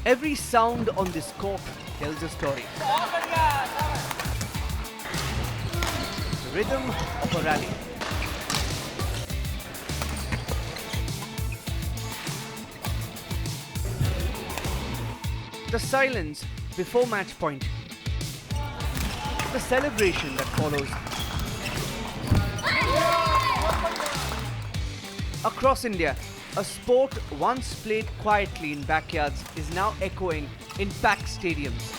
Every sound on this court tells a story. The rhythm of a rally. The silence before match point. The celebration that follows. Across India, a sport once played quietly in backyards is now echoing in packed stadiums.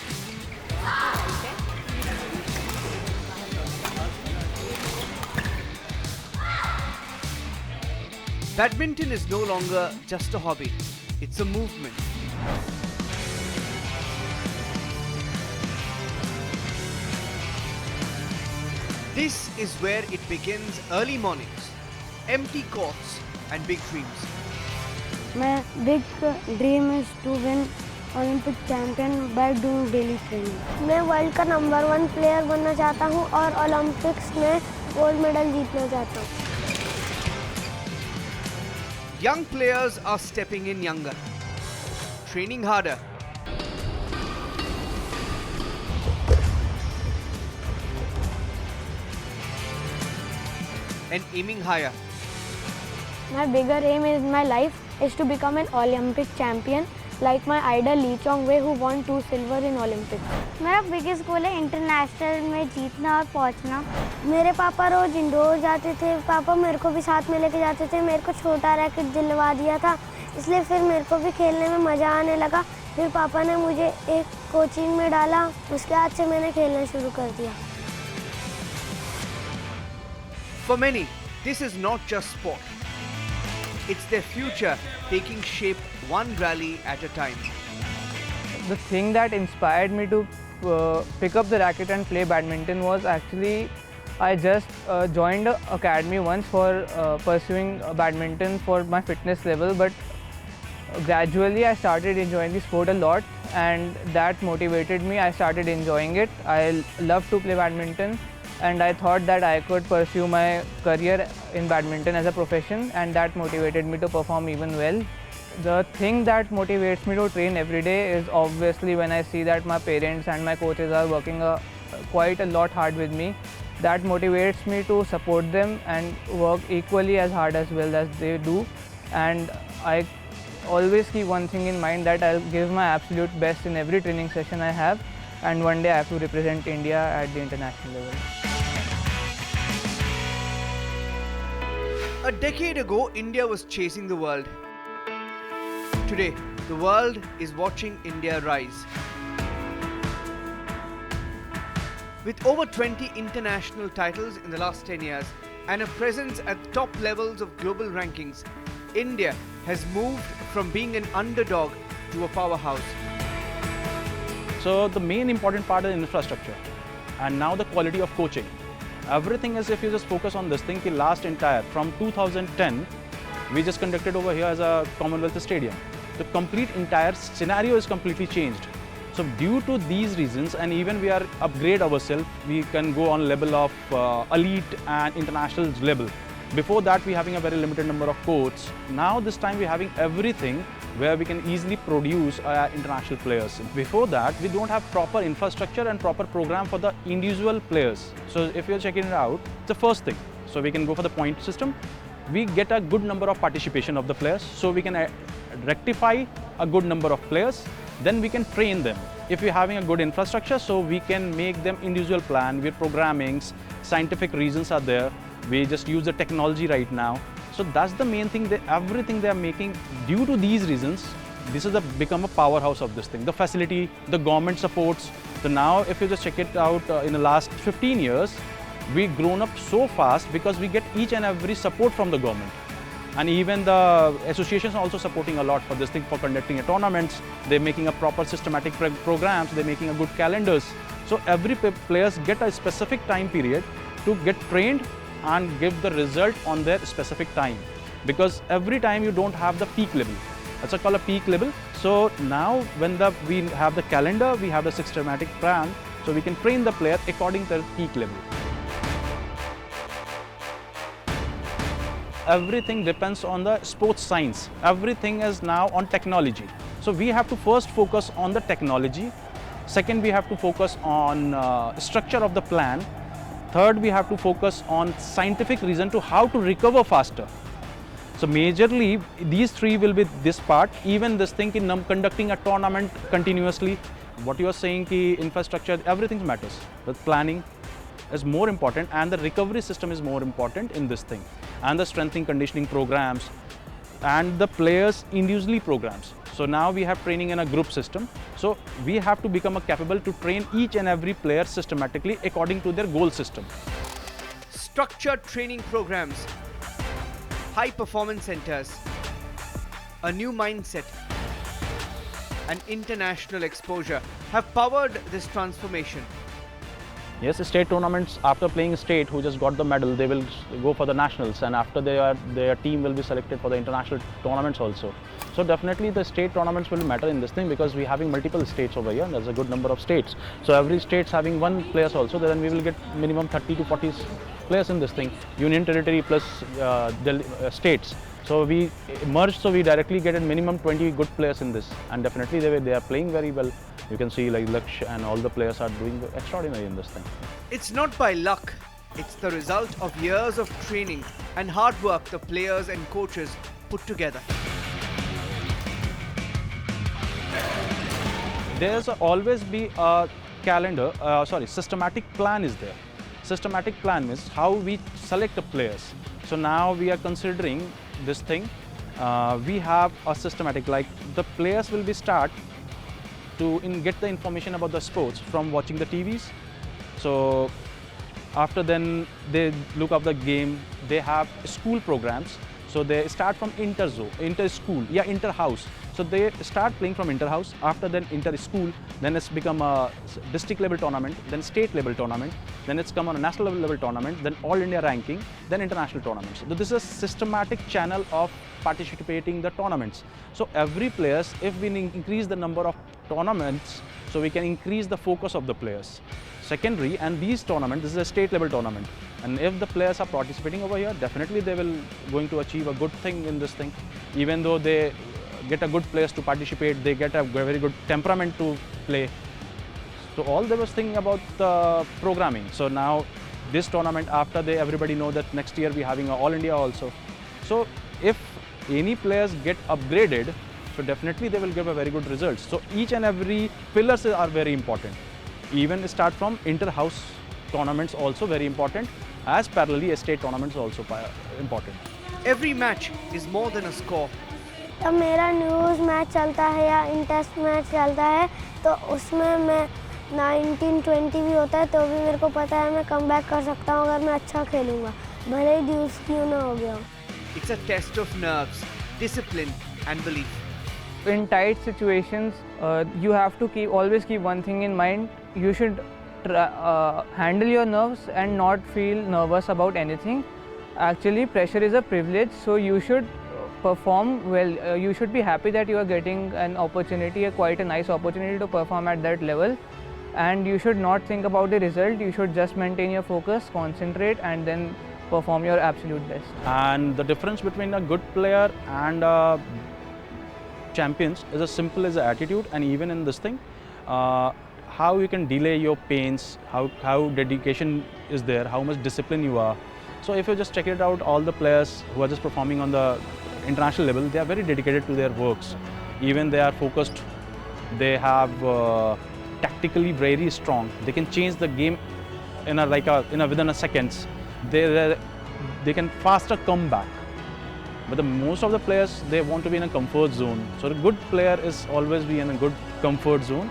Badminton is no longer just a hobby, it's a movement. This is where it begins: early mornings, empty courts and big dreams. My big dream is to win Olympic champion by doing daily training. मैं world का number 1 player बनना चाहता हूँ और Olympics में gold medal जीतना चाहता हूँ. Young players are stepping in younger, training harder, and aiming higher. My bigger aim in my life is to become an Olympic champion like my idol Lee Chong-wei who won 2 silver in Olympics. मेरा biggest goal है international में जीतना और पहुंचना. मेरे पापा रोज indoor जाते थे. पापा मेरे को भी साथ में लेके जाते थे. मेरे को छोटा रैकेट दिलवा दिया था, इसलिए फिर मेरे को भी खेलने में मज़ा आने लगा. फिर पापा ने मुझे एक कोचिंग में डाला, उसके बाद से मैंने खेलना शुरू कर दिया. For many, this is not just sport. It's their future taking shape one rally at a time. The thing that inspired me to pick up the racket and play badminton was actually I just joined an academy once for pursuing badminton for my fitness level, but gradually I started enjoying the sport a lot and that motivated me. I started enjoying it. I love to play badminton. And I thought that I could pursue my career in badminton as a profession, and that motivated me to perform even well. The thing that motivates me to train every day is obviously when I see that my parents and my coaches are working quite a lot hard with me. That motivates me to support them and work equally as hard as well as they do. And I always keep one thing in mind, that I'll give my absolute best in every training session I have, and one day I have to represent India at the international level. A decade ago, India was chasing the world. Today, the world is watching India rise. With over 20 international titles in the last 10 years and a presence at the top levels of global rankings, India has moved from being an underdog to a powerhouse. So the main important part is infrastructure, and now the quality of coaching. Everything is, if you just focus on this thing, last entire from 2010, we just conducted over here as a Commonwealth Stadium. The complete entire scenario is completely changed. So due to these reasons, and even we are upgrade ourselves, we can go on level of elite and international level. Before that, we having a very limited number of courts. Now this time we're having everything where we can easily produce international players. Before that, we don't have proper infrastructure and proper program for the individual players. So if you're checking it out, it's the first thing. So we can go for the point system. We get a good number of participation of the players, so we can rectify a good number of players. Then we can train them. If we're having a good infrastructure, so we can make them individual plan with programmings, scientific reasons are there. We just use the technology right now. So that's the main thing, everything they are making. Due to these reasons, this is become a powerhouse of this thing. The facility, the government supports. So now if you just check it out, in the last 15 years, we've grown up so fast because we get each and every support from the government. And even the associations are also supporting a lot for this thing, for conducting tournaments. They're making a proper systematic programs, they're making a good calendars. So every players get a specific time period to get trained and give the result on their specific time, because every time you don't have the peak level. That's called a peak level. So now when we have the calendar, we have the systematic plan, so we can train the player according to the peak level. Everything depends on the sports science. Everything is now on technology. So we have to first focus on the technology. Second, we have to focus on structure of the plan. Third, we have to focus on scientific reason to how to recover faster. So majorly, these three will be this part. Even this thing in conducting a tournament continuously, what you are saying ki infrastructure, everything matters. The planning is more important and the recovery system is more important in this thing. And the strengthening conditioning programs and the players individually programs. So now we have training in a group system. So we have to become capable to train each and every player systematically according to their goal system. Structured training programs, high performance centers, a new mindset, and international exposure have powered this transformation. Yes, state tournaments, after playing state, who just got the medal, they will go for the nationals, and after their team will be selected for the international tournaments also. So definitely the state tournaments will matter in this thing because we are having multiple states over here. There's a good number of states. So every state's having one players also, then we will get minimum 30 to 40 players in this thing. Union territory plus states. So we merged, so we directly get a minimum 20 good players in this, and definitely they are playing very well. You can see like Laksh and all the players are doing extraordinary in this thing. It's not by luck, it's the result of years of training and hard work the players and coaches put together. There's always be a calendar, systematic plan is there. Systematic plan is how we select the players. So now we are considering this thing. We have a systematic, like the players will be start to get the information about the sports from watching the TVs. So after then they look up the game. They have school programs. So they start from inter-school, inter-house. So they start playing from inter-house. After then inter-school, then it's become a district level tournament, then state level tournament, then it's come on a national level tournament, then all India ranking, then international tournaments. So this is a systematic channel of participating the tournaments. So every players, if we increase the number of tournaments, so we can increase the focus of the players. Secondary, and these tournaments, this is a state level tournament, and if the players are participating over here, definitely they will going to achieve a good thing in this thing. Even though they get a good players to participate, they get a very good temperament to play. So all they was thinking about the programming. So now this tournament, after everybody know that next year we are having all India also. So if any players get upgraded, so definitely they will give a very good results. So each and every pillars are very important. Even start from inter-house tournaments also very important, as parallelly state tournaments also important. Every match is more than a score. जब मेरा news match चलता है या interest match चलता है तो उसमें मैं 19-20 भी होता है तो भी मेरे को पता है मैं कम बैक कर सकता हूँ अगर मैं अच्छा खेलूँगा भले ही ड्यूस क्यों ना हो गया. It's a test of nerves, discipline and belief. In tight situations, you have to always keep one thing in mind. You should handle your nerves and not feel nervous about anything. Actually, pressure is a privilege, so you should perform well. You should be happy that you are getting an opportunity, quite a nice opportunity to perform at that level. And you should not think about the result. You should just maintain your focus, concentrate, and then perform your absolute best. And the difference between a good player and champions is as simple as the attitude, and even in this thing, how you can delay your pains, how dedication is there, how much discipline you are. So if you just check it out, all the players who are just performing on the international level, they are very dedicated to their works. Even they are focused, they have tactically very strong. They can change the game within a seconds. They can faster come back. But most of the players, they want to be in a comfort zone. So a good player is always be in a good comfort zone.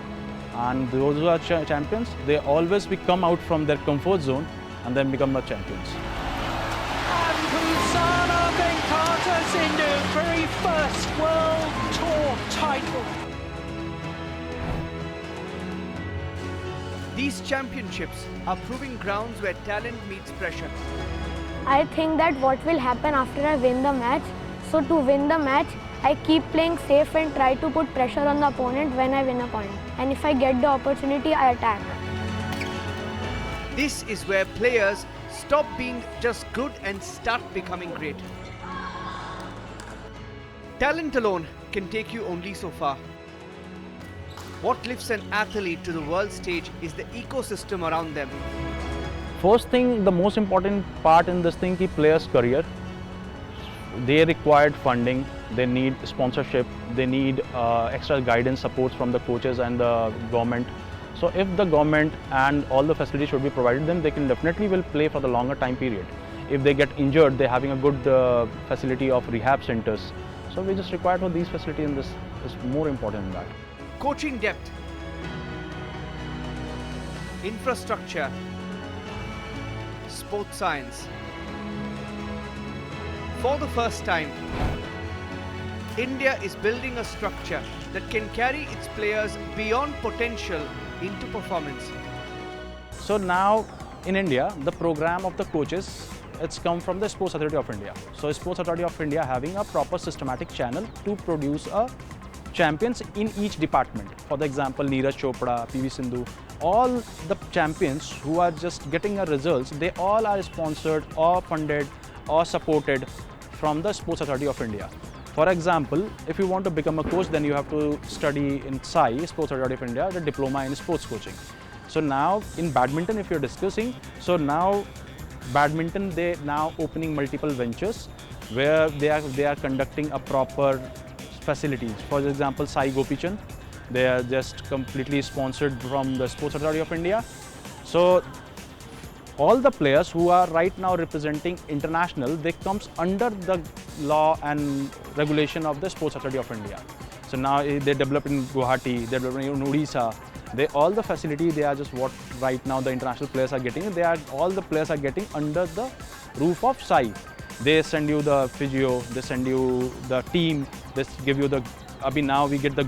And those who are champions, they always come out from their comfort zone and then become the champions. In their very first World Tour title. These championships are proving grounds where talent meets pressure. I think that what will happen after I win the match. So to win the match, I keep playing safe and try to put pressure on the opponent when I win a point. And if I get the opportunity, I attack. This is where players stop being just good and start becoming great. Talent alone can take you only so far. What lifts an athlete to the world stage is the ecosystem around them. First thing, the most important part in this thing is players' career. They required funding, they need sponsorship, they need extra guidance, supports from the coaches and the government. So if the government and all the facilities should be provided, then they can definitely will play for the longer time period. If they get injured, they're having a good facility of rehab centers. So we just require for these facilities, and this is more important than that. Coaching depth, infrastructure, sports science. For the first time, India is building a structure that can carry its players beyond potential into performance. So now in India, the program of the coaches, it's come from the Sports Authority of India. So Sports Authority of India having a proper systematic channel to produce champions in each department. For the example, Neeraj Chopra, PV Sindhu, all the champions who are just getting results, they all are sponsored or funded or supported from the Sports Authority of India. For example, if you want to become a coach, then you have to study in SAI, Sports Authority of India, the diploma in sports coaching. So now in badminton, if you're discussing, so now badminton, they now opening multiple ventures where they are conducting a proper facilities. For example, Sai Gopichan, they are just completely sponsored from the Sports Authority of India. So all the players who are right now representing international, they comes under the law and regulation of the Sports Authority of India. So now they develop in Guwahati, they develop in Odisha. All the facility, they are just what right now the international players are getting. All the players are getting under the roof of SAI. They send you the physio, they send you the team, they give you the. Now we get the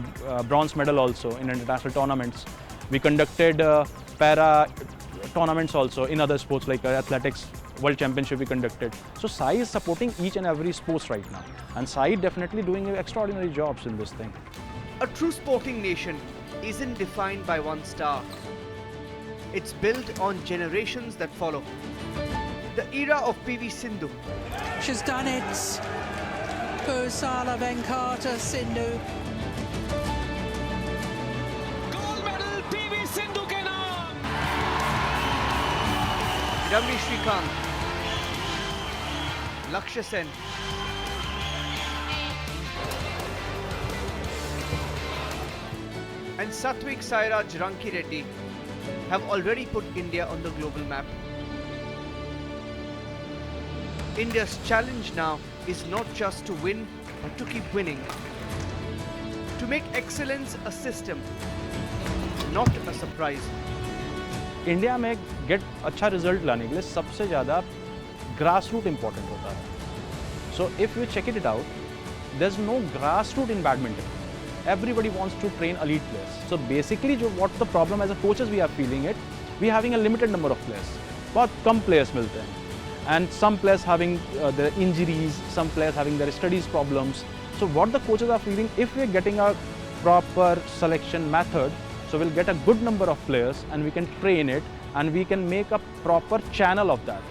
bronze medal also in international tournaments. We conducted para tournaments also in other sports like athletics, World Championship we conducted. So SAI is supporting each and every sports right now. And SAI definitely doing extraordinary jobs in this thing. A true sporting nation isn't defined by one star. It's built on generations that follow. The era of PV Sindhu. She's done it. Pusala Venkata Sindhu. Gold medal PV Sindhu ke naam. Ramni Shrikant, Lakshya Sen, and Satwik Sairaj Ranki Reddy have already put India on the global map. India's challenge now is not just to win, but to keep winning. To make excellence a system, not a surprise. India में gate अच्छा result लाने के लिए सबसे ज़्यादा grass root important होता है. So if you check it out, there is no grass root in badminton. Everybody wants to train elite players. So basically, what the problem as a coaches we are feeling it, we having a limited number of players. बहुत कम players मिलते हैं. And some players having their injuries, some players having their studies problems. So what the coaches are feeling, if we are getting a proper selection method, so we'll get a good number of players and we can train it and we can make a proper channel of that.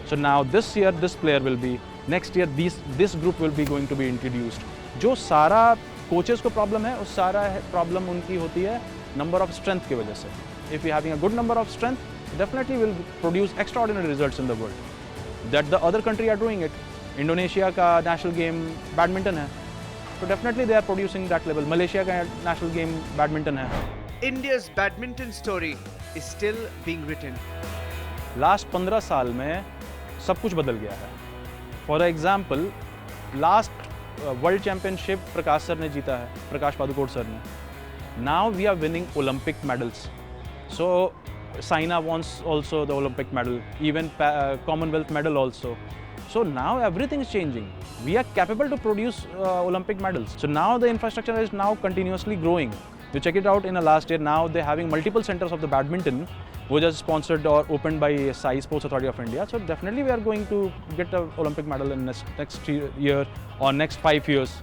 So now this year this player will be, next year this group will be going to be introduced. जो सारा coaches को problem है, उस सारा problem उनकी होती है number of strength की वजह से. If you having a good number of strength, definitely will produce extraordinary results in the world. That the other country are doing it. Indonesia का नेशनल गेम बैडमिंटन है, तो definitely they are producing that level. Malaysia का national game badminton है. India's badminton story is still being written. Last 15 साल में सब कुछ बदल गया है. For example, last world championship Prakash sir ने जीता है, प्रकाश पादुकोण सर ने. Now we are winning Olympic medals. So Saina wons also the Olympic medal, even Commonwealth medal also. So now everything is changing. We are capable to produce Olympic medals. So now the infrastructure is now continuously growing. You check it out in the last year, now they're having multiple centers of the badminton which are sponsored or opened by SAI, Sports Authority of India. So definitely we are going to get an Olympic medal in next year or next 5 years.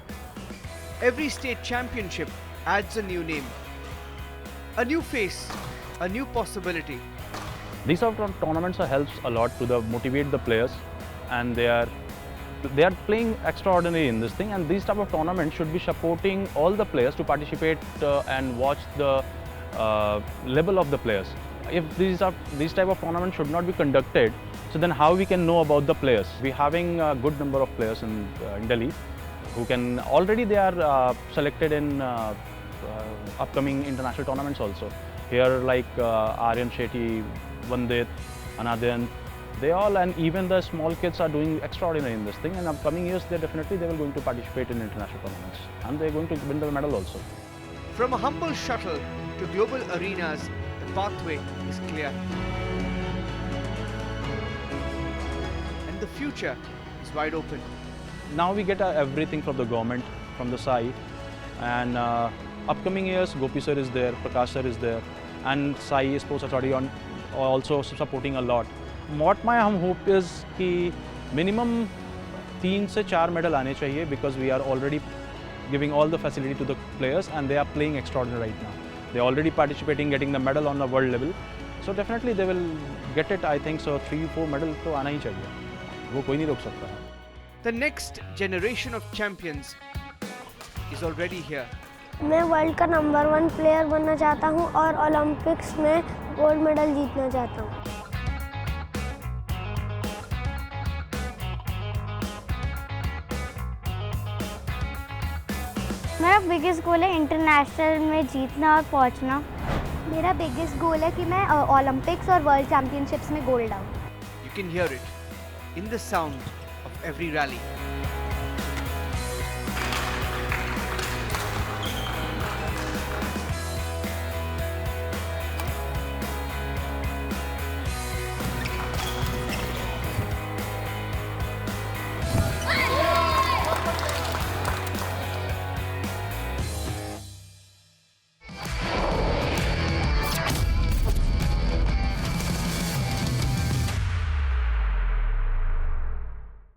Every state championship adds a new name, a new face, a new possibility. These sort of tournaments helps a lot to motivate the players, and they are They are playing extraordinary in this thing, and these type of tournaments should be supporting all the players to participate and watch the level of the players. If these type of tournaments should not be conducted, so then how we can know about the players? We're having a good number of players in Delhi who can already they are selected in upcoming international tournaments also. Here like Aryan Shetty, Vandit, Anadyan, they all, and even the small kids are doing extraordinary in this thing. And upcoming years, they will going to participate in international tournaments, and they're going to win the medal also. From a humble shuttle to global arenas, the pathway is clear. And the future is wide open. Now we get everything from the government, from the SAI, and upcoming years, Gopi sir is there, Prakash sir is there, and SAI Sports Authority on also supporting a lot. What my hope is कि minimum 3 से 4 medal आने चाहिए, because we are already giving all the facility to the players and they are playing extraordinary right now. They are already participating, getting the medal on the world level. So definitely they will get it. I think so 3-4 medal तो आना ही चाहिए. वो कोई नहीं रोक सकता. The next generation of champions is already here. मैं world का नंबर 1 प्लेयर बनना चाहता हूँ और ओलंपिक्स में गोल्ड मेडल जीतना चाहता हूँ. मेरा बिगेस्ट गोल है इंटरनेशनल में जीतना और पहुंचना. मेरा बिगेस्ट गोल है कि मैं ओलंपिक्स और वर्ल्ड चैम्पियनशिप्स में गोल्ड आऊँ. You can hear it in the sound of every rally.